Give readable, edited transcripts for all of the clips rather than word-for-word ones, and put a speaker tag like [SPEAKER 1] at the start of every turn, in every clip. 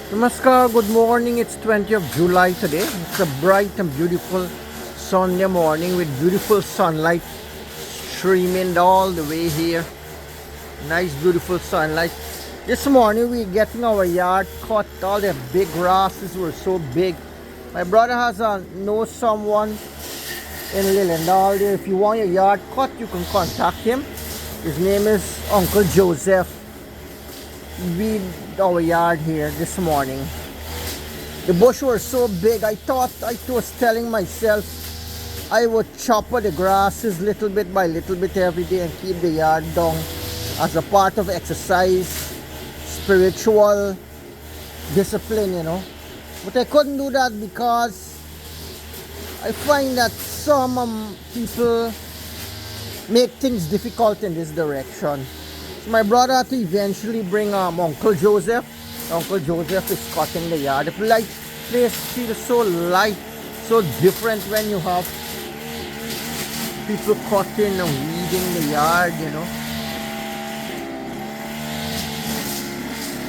[SPEAKER 1] Namaskar, good morning. It's 20th of July today. It's a bright and beautiful Sunday morning with beautiful sunlight streaming all the way here. Nice, beautiful sunlight. This morning we're getting our yard cut. All the big grasses were so big. My brother has knows someone in Lilendal there. If you want your yard cut, you can contact him. His name is Uncle Joseph. Weed our yard here this morning. The bush was so big, I was telling myself I would chop the grasses little bit by little bit every day and keep the yard down as a part of exercise, spiritual discipline. But I couldn't do that because I find that some people make things difficult in this direction. So my brother had to eventually bring Uncle Joseph. Uncle Joseph is cutting the yard. The place feels so light, so different when you have people cutting and weeding the yard.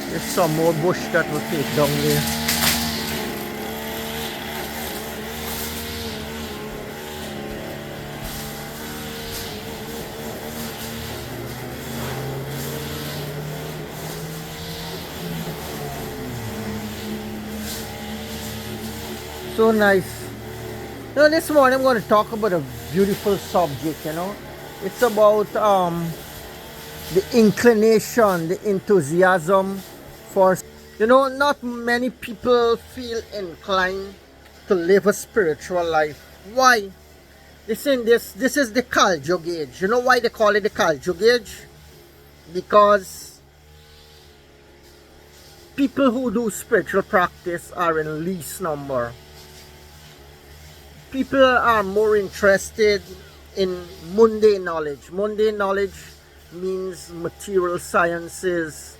[SPEAKER 1] There's some more bush that will take down there. So nice. This morning I'm going to talk about a beautiful subject. It's about the inclination, the enthusiasm for. Not many people feel inclined to live a spiritual life. Why? Listen, this is the Kal-Yug age. You know why they call it the Kal-Yug age? Because people who do spiritual practice are in least number. People are more interested in mundane knowledge. Mundane knowledge means material sciences.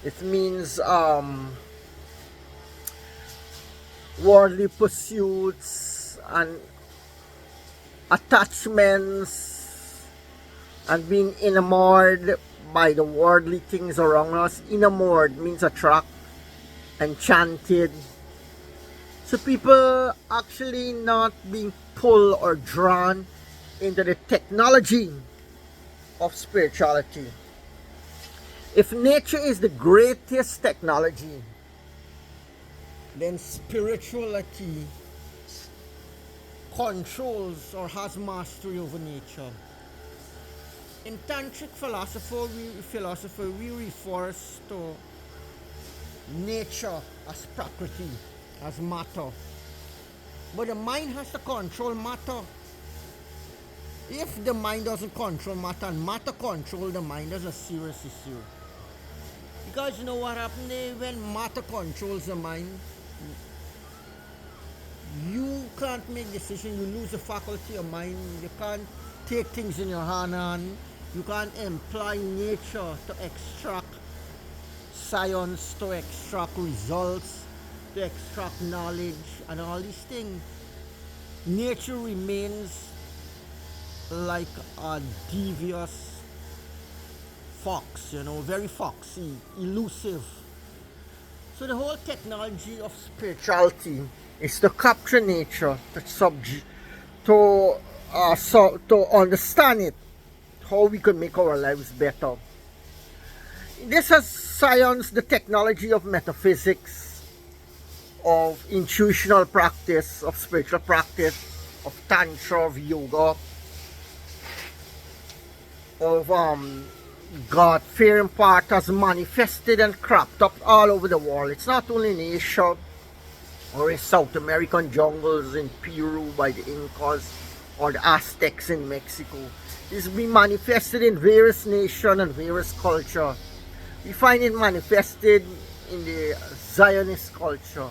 [SPEAKER 1] It means worldly pursuits and attachments and being enamored by the worldly things around us. Enamored means attract, enchanted. So people actually not being pulled or drawn into the technology of spirituality. If nature is the greatest technology, then spirituality controls or has mastery over nature. In tantric philosophy, we refer to nature as prakriti, as matter. But the mind has to control matter. If the mind doesn't control matter and matter control the mind, there's a serious issue. Because you know what happens when matter controls the mind? You can't make decisions, you lose the faculty of mind, you can't take things in your hand, you can't employ nature to extract science, to extract results, to extract knowledge and all these things. Nature remains like a devious fox, very foxy, elusive. So the whole technology of spirituality is to capture nature, to understand it, how we can make our lives better. This has science, the technology of metaphysics, of intuitional practice, of spiritual practice, of tantra, of yoga, of God-fearing part has manifested and cropped up all over the world. It's not only in Asia or in South American jungles in Peru by the Incas or the Aztecs in Mexico. It's been manifested in various nations and various cultures. We find it manifested in the Zionist culture,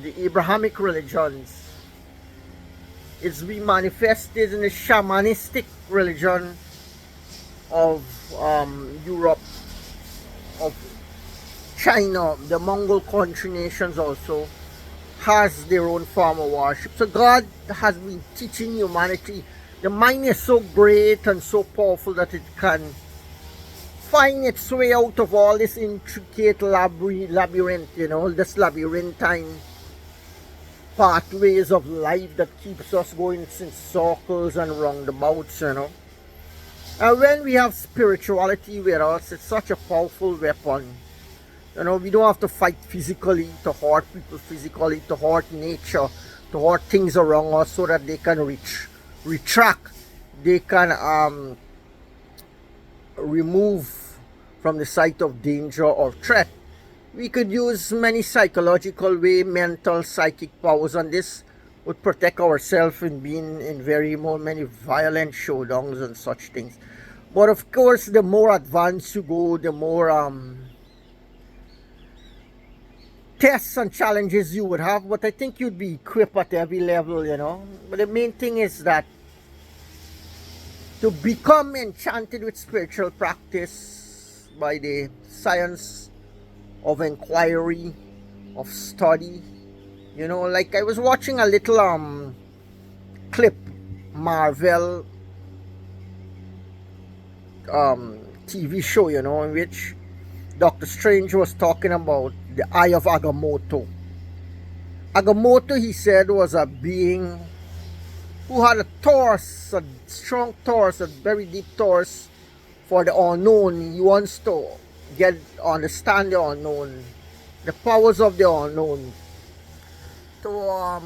[SPEAKER 1] the Abrahamic religions. It's been manifested in the shamanistic religion of Europe, of China. The Mongol country nations also has their own form of worship. So God has been teaching humanity. The mind is so great and so powerful that it can find its way out of all this intricate labyrinth, you know, this labyrinthine pathways of life that keeps us going in circles and roundabouts, you know. And when we have spirituality with us, it's such a powerful weapon. You know, we don't have to fight physically to hurt people physically, to hurt nature, to hurt things around us so that they can retract, they can remove from the sight of danger or threat. We could use many psychological way, mental, psychic powers, and this would protect ourselves in being in many violent showdowns and such things. But of course, the more advanced you go, the more tests and challenges you would have. But I think you'd be equipped at every level, you know. But the main thing is that to become enchanted with spiritual practice by the science of inquiry, of study, you know, like I was watching a little clip, Marvel TV show, you know, in which Doctor Strange was talking about the Eye of Agamotto. Agamotto, he said, was a being who had a Taurus, a strong Taurus, a very deep Taurus for the unknown. He wants to understand the unknown, the powers of the unknown, to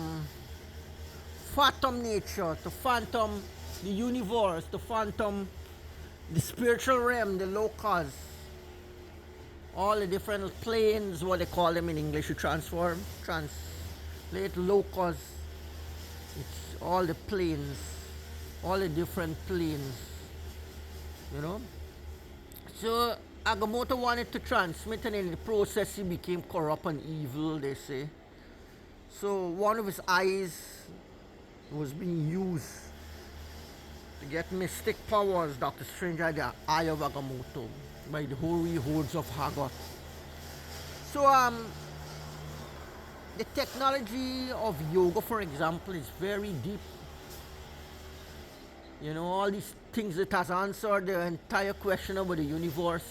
[SPEAKER 1] fathom nature, to fathom the universe, to fathom the spiritual realm, the lokas, all the different planes, what they call them in English, you translate lokas. It's all the planes, all the different planes, you know. So Agamotto wanted to transmit, and in the process he became corrupt and evil, they say. So one of his eyes was being used to get mystic powers. Dr. Strange had the Eye of Agamotto by the hoary hordes of Haggoth. So the technology of yoga, for example, is very deep. You know, all these things, it has answered the entire question about the universe.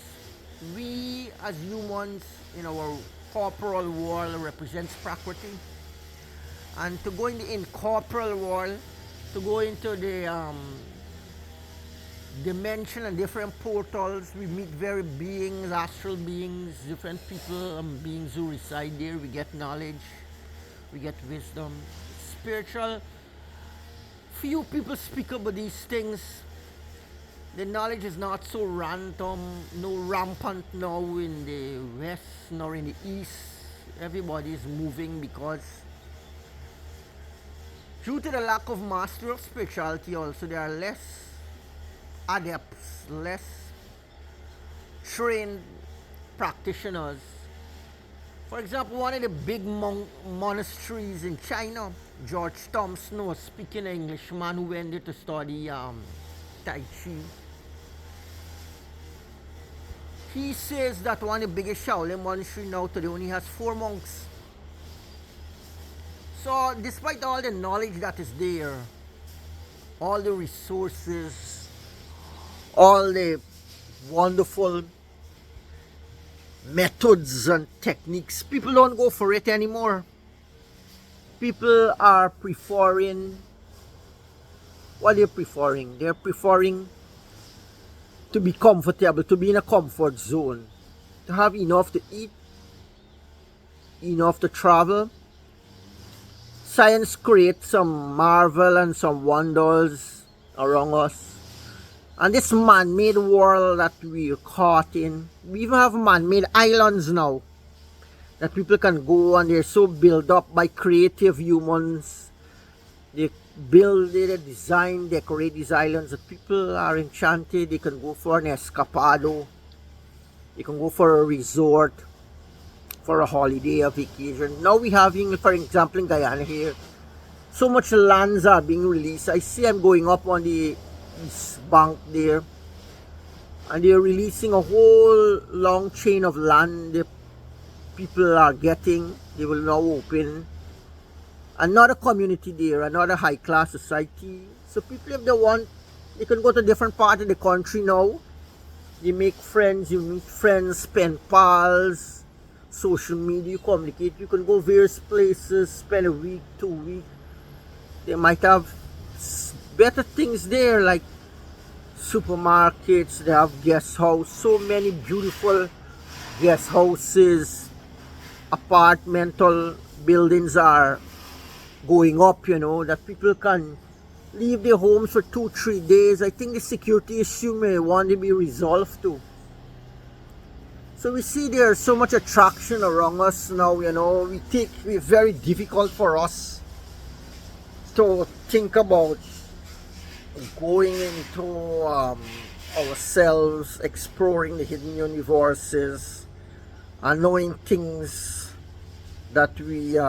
[SPEAKER 1] We as humans in our corporal world represents Prakriti, and to go in the incorporeal world, to go into the dimension and different portals, we meet very beings, astral beings, different people, beings who reside there. We get knowledge, we get wisdom, spiritual. Few people speak about these things. The knowledge is not so rampant now in the west nor in the east. Everybody is moving because due to the lack of mastery of spirituality, also there are less adepts, less trained practitioners. For example, one of the big monasteries in China, George Thompson was speaking, an Englishman who went there to study Tai Chi. He says that one of the biggest Shaolin monastery now today only has 4 monks. So despite all the knowledge that is there, all the resources, all the wonderful methods and techniques, people don't go for it anymore. People are preferring, what they're preferring? They're preferring to be comfortable, to be in a comfort zone, to have enough to eat, enough to travel. Science creates some marvel and some wonders around us. And this man-made world that we're caught in, we even have man-made islands now that people can go, and they're so built up by creative humans. They build, they design, decorate these islands that people are enchanted. They can go for an escapado, they can go for a resort, for a holiday, a vacation. Now we have, for example, in Guyana here, so much lands are being released. I see I'm going up on the east bank there, and they're releasing a whole long chain of land the people are getting. They will now open another community there, another high class society. So people, if they want, they can go to different parts of the country now. You make friends, you meet friends, pen pals, social media, you communicate. You can go various places, spend a week, 2 weeks. They might have better things there, like supermarkets. They have guest house, so many beautiful guest houses, apartmental buildings are going up, that people can leave their homes for 2-3 days. I think the security issue may want to be resolved too. So we see there's so much attraction around us now, it's very difficult for us to think about going into ourselves, exploring the hidden universes, and knowing things that we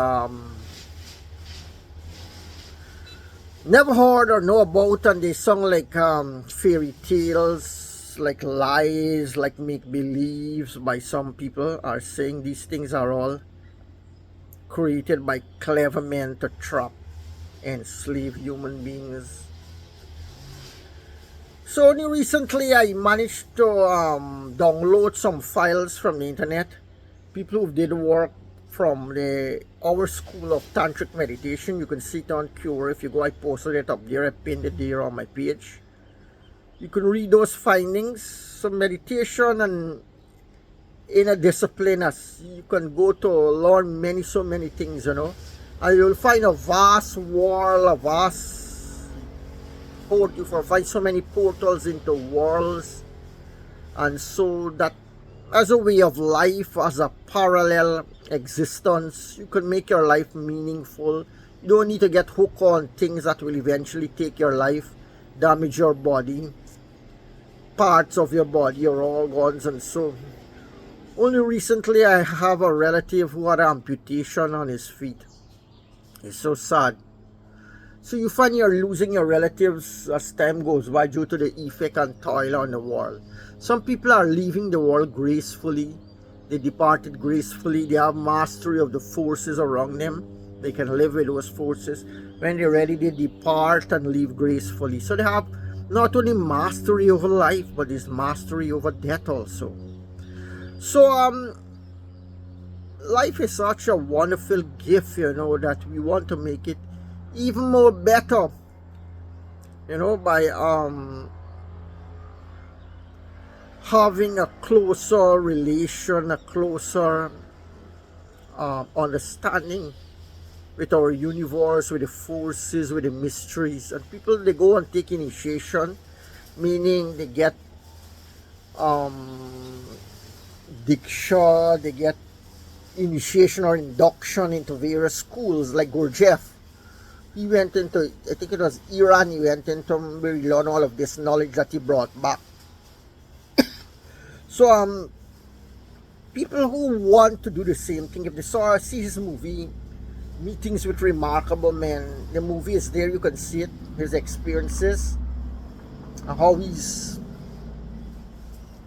[SPEAKER 1] never heard or know about, and they sound like fairy tales, like lies, like make-believes. By some people are saying these things are all created by clever men to trap and enslave human beings. So only recently I managed to download some files from the internet. People who did work from our school of tantric meditation. You can see it on Cure. If you go, I posted it up there. I pinned it there on my page. You can read those findings. Some meditation and inner discipline, as you can go to learn so many things, and you'll find a vast world, a vast port. You will find so many portals into worlds, and so that as a way of life, as a parallel existence, you can make your life meaningful. You don't need to get hooked on things that will eventually take your life, damage your body, parts of your body, your organs, and so. Only recently I have a relative who had an amputation on his feet. It's so sad. So you find you're losing your relatives as time goes by due to the effect and toil on the world. Some people are leaving the world gracefully. They departed gracefully. They have mastery of the forces around them. They can live with those forces. When they're ready, they depart and leave gracefully. So they have not only mastery over life, but this mastery over death also. So life is such a wonderful gift, that we want to make it even more better, by having a closer relation, a closer understanding with our universe, with the forces, with the mysteries. And people, they go and take initiation, meaning they get diksha, they get initiation or induction into various schools, like Gurdjieff. He went into, I think it was Iran, he went into where he learned all of this knowledge that he brought back. So people who want to do the same thing, if they see his movie, Meetings with Remarkable Men, the movie is there, you can see it, his experiences, how he's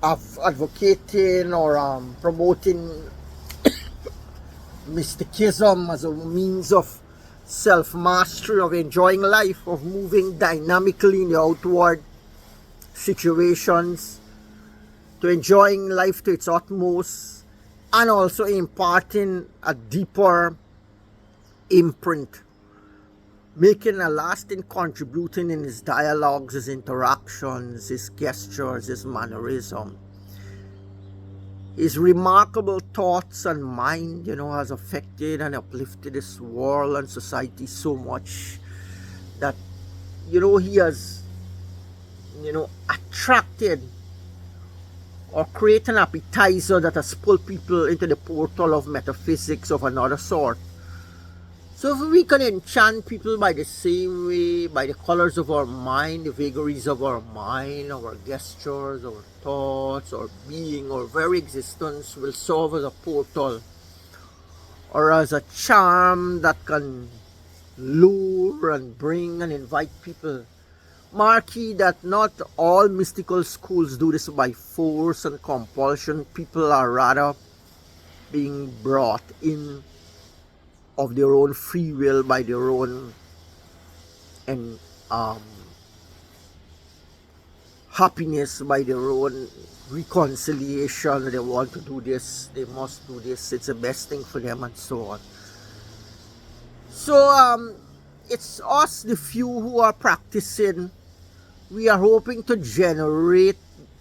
[SPEAKER 1] advocating or promoting mysticism as a means of self-mastery, of enjoying life, of moving dynamically in the outward situations, to enjoying life to its utmost, and also imparting a deeper imprint, making a lasting contribution in his dialogues, his interactions, his gestures, his mannerism. His remarkable thoughts and mind, has affected and uplifted this world and society so much that, he has, attracted or created an appetizer that has pulled people into the portal of metaphysics of another sort. So if we can enchant people by the same way, by the colors of our mind, the vagaries of our mind, our gestures, our thoughts, our being, our very existence will serve as a portal or as a charm that can lure and bring and invite people. Mark ye that not all mystical schools do this by force and compulsion. People are rather being brought in of their own free will, by their own and happiness by their own reconciliation. They want to do this, they must do this, it's the best thing for them, and so on. So it's us, the few who are practicing. We are hoping to generate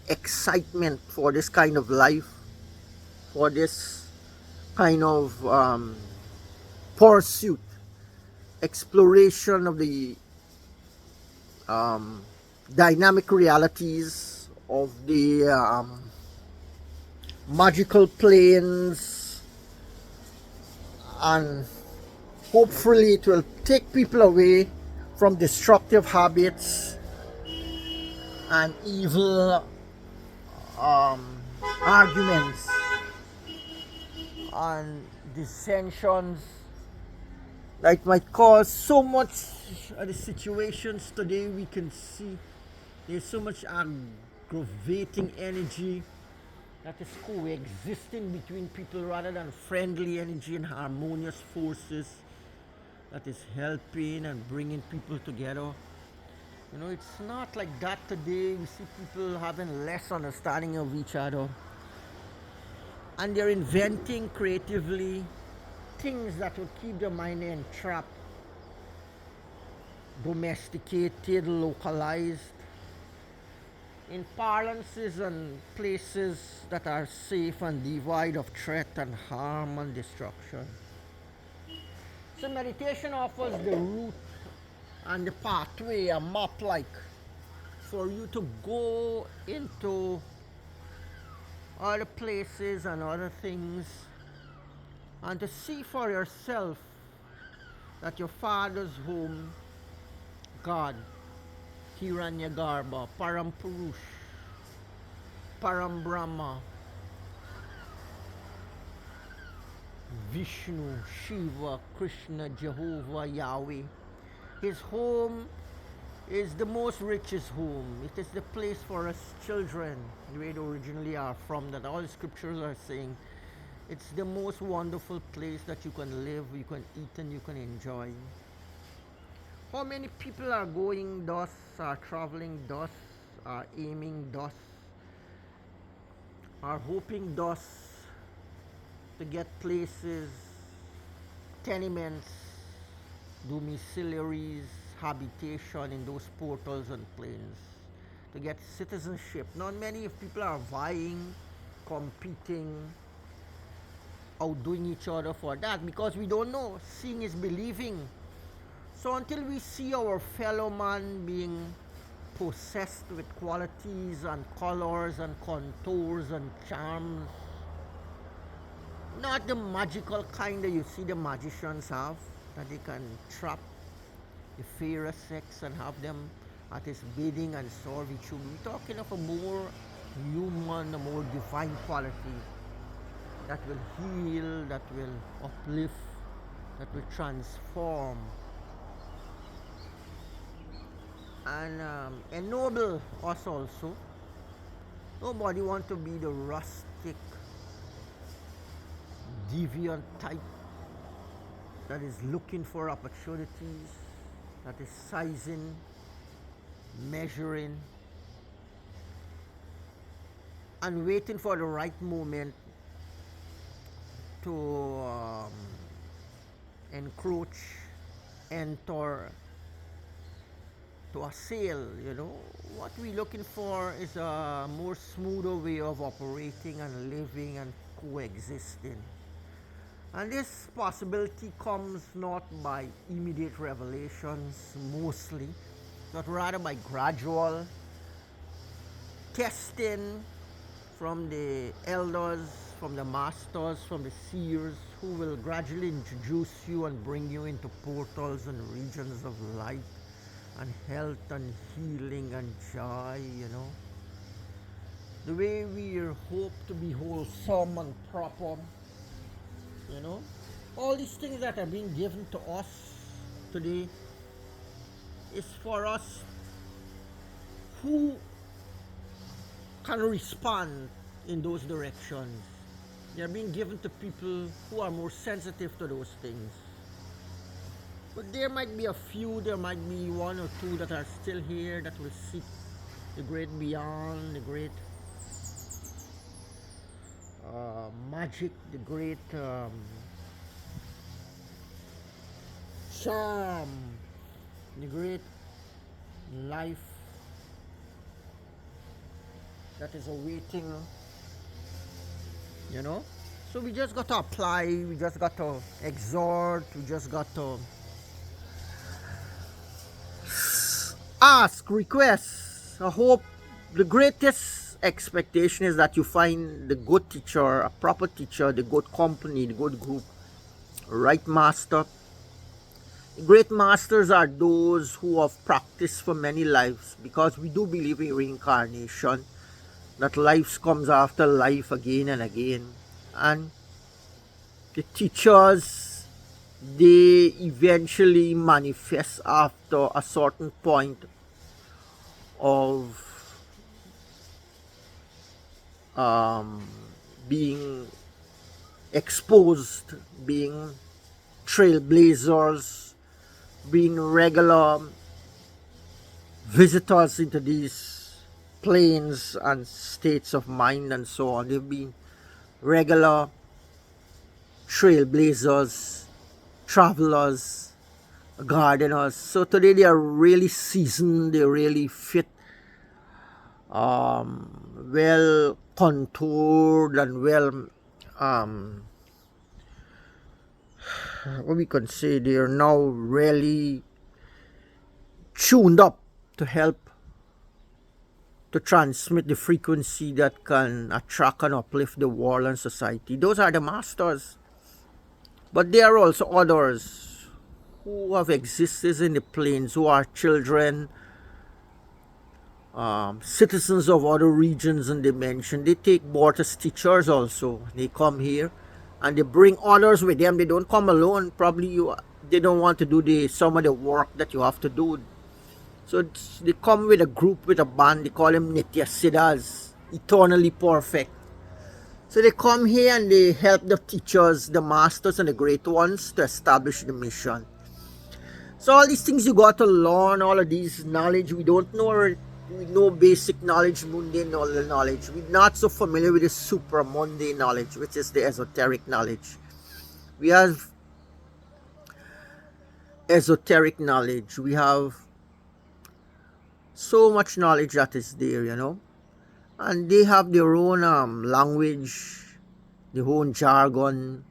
[SPEAKER 1] excitement for this kind of life, for this kind of pursuit, exploration of the dynamic realities of the magical planes, and hopefully it will take people away from destructive habits and evil arguments and dissensions that might cause so much. The situations today we can see there's so much aggravating energy that is coexisting between people rather than friendly energy and harmonious forces that is helping and bringing people together. You know, it's not like that today. We see people having less understanding of each other, and they're inventing creatively things that will keep the mind entrapped, domesticated, localized, in parlances and places that are safe and devoid of threat and harm and destruction. So meditation offers the route and the pathway, a map like, for you to go into other places and other things and to see for yourself that your father's home, God, Hiranyagarbha, Parampurush, Parambrahma, Vishnu, Shiva, Krishna, Jehovah, Yahweh. His home is the most richest home. It is the place for us children, the way they originally are from, that all the scriptures are saying. It's the most wonderful place that you can live, you can eat, and you can enjoy. How many people are going thus, are traveling thus, are aiming thus, are hoping thus to get places, tenements, domiciliaries, habitation in those portals and plains, to get citizenship. Not many people are vying, competing, outdoing each other for that, because we don't know. Seeing is believing. So until we see our fellow man being possessed with qualities and colors and contours and charms, not the magical kind that you see the magicians have, that they can trap the fairer sex and have them at his bidding and solve each other. We're talking of a more human, a more divine quality that will heal, that will uplift, that will transform and ennoble us also. Nobody wants to be the rustic, deviant type that is looking for opportunities, that is sizing, measuring, and waiting for the right moment to encroach, enter, to assail. You know, what we're looking for is a more smoother way of operating and living and coexisting. And this possibility comes not by immediate revelations mostly, but rather by gradual testing from the elders, from the masters, from the seers, who will gradually introduce you and bring you into portals and regions of light and health and healing and joy, you know. The way we hope to be wholesome and proper, you know. All these things that are being given to us today is for us who can respond in those directions. They are being given to people who are more sensitive to those things. But there might be a few, there might be one or two that are still here that will seek the great beyond, the great magic, the great charm, the great life that is awaiting, you know. So we just got to apply, we just got to exhort, we just got to ask, request. I hope the greatest expectation is that you find the good teacher, a proper teacher, the good company, the good group, right master. Great masters are those who have practiced for many lives, because we do believe in reincarnation, that life comes after life again and again. And the teachers, they eventually manifest after a certain point of being exposed, being trailblazers, being regular visitors into these planes and states of mind and so on. They've been regular trailblazers, travelers, gardeners. So today they are really seasoned, they're really fit, well contoured and well, what we can say, they are now really tuned up to help to transmit the frequency that can attract and uplift the world and society. Those are the masters. But there are also others who have existed in the plains, who are children, citizens of other regions and dimensions. They take board as teachers also. They come here and they bring others with them. They don't come alone. Probably they don't want to do some of the work that you have to do. So they come with a group, with a band. They call them Nitya Siddhas, eternally perfect. So they come here and they help the teachers, the masters and the great ones to establish the mission. So all these things you got to learn, all of these knowledge, we don't know. We know basic knowledge, mundane knowledge. We're not so familiar with the super mundane knowledge, which is the esoteric knowledge. We have esoteric knowledge. We have so much knowledge that is there, you know. And they have their own language, their own jargon.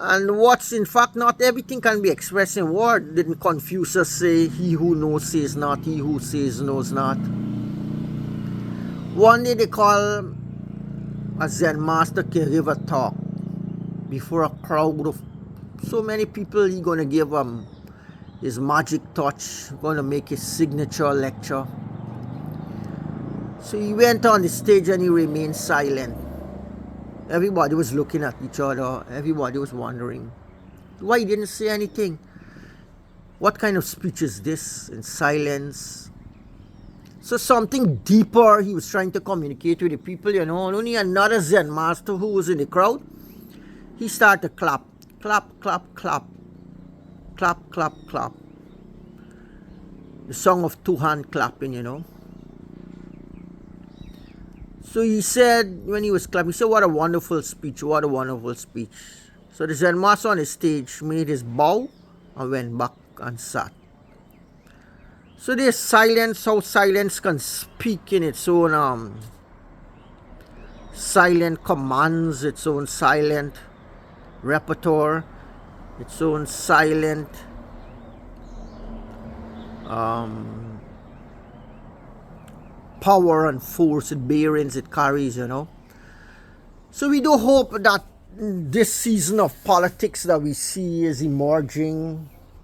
[SPEAKER 1] And what's in fact, not everything can be expressed in word. Didn't Confucius say, he who knows says not, he who says knows not? One day they call a Zen master to give a talk before a crowd of so many people. He's going to give his magic touch, going to make his signature lecture. So he went on the stage and he remained silent. Everybody was looking at each other. Everybody was wondering why he didn't say anything. What kind of speech is this in silence? So something deeper he was trying to communicate with the people, you know. And only another Zen master who was in the crowd, he started to clap. Clap, clap, clap. Clap, clap, clap. The song of two-hand clapping, you know. So he said, when he was clapping, he said, what a wonderful speech, what a wonderful speech. So the Zen master on the stage made his bow and went back and sat. So there's silence, how silence can speak in its own silent commands, its own silent repertoire, its own silent power and force and bearings it carries, you know. So we do hope that this season of politics that we see is emerging,